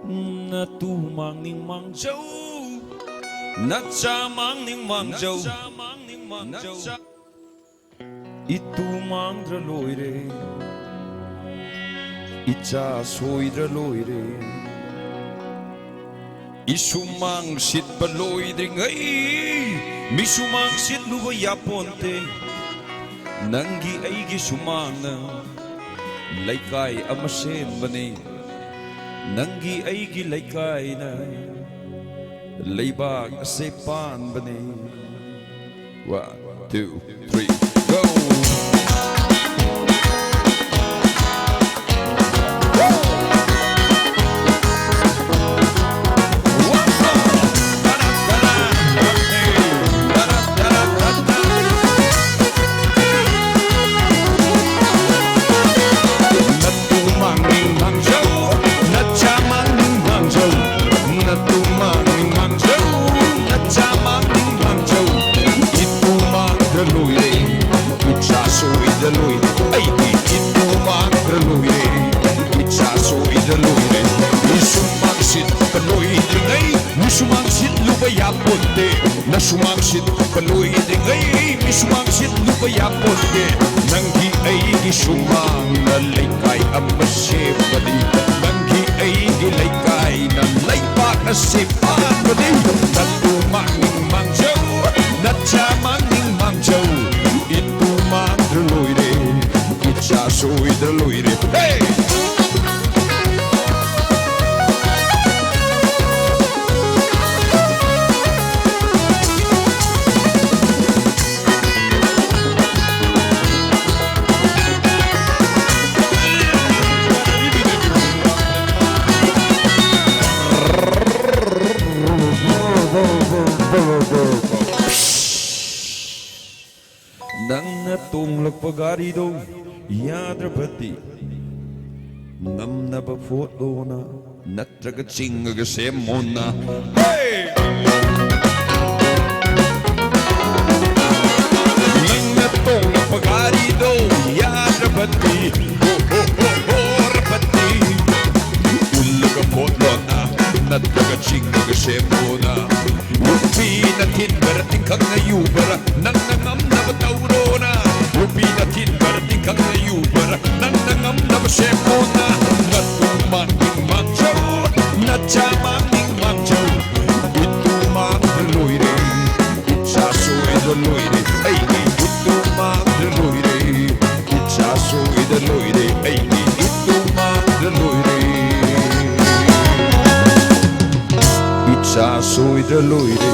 na tu mang ning mang châu na cha mang ning mang châu itu mang dra loi re icha soi dra loi re isumang sit baloi ding ay misumang sit lugo yaponte nanggi ay gi sumana laikai amasem bane nanggi ay gi laikai na laibag asepan bane 1 2 3 go Misumangsit lupaya ponte Nasumangsit paloy dingay Misumangsit lupaya ponte Nanggi ay gisumang Nalaykay amasipadi Nanggi ay gilaykay Nalaypak asipadi Natumanging mangjaw Natsamanging mangjaw Itumang draloy de Itsasoy draloy de Hey! Nang natunglag pagarido yadrapati Nam na pagfoto na natragatsing agasemona Hey! Nang natunglag pagarido yadrapati Ho ho ho ho rapati Ulag ang foto na natragatsing agasemona Rupi natin barating kang nayubara Nang nangam na batawro na Rupi natin barating kang nayubara Nang nangam na basyemo na Natumang ning mangjaw Natsamang ning mangjaw Itumang daloy re Itsasoy daloy re Ay itumang daloy re Itsasoy daloy re Ay itumang daloy re Itsasoy daloy re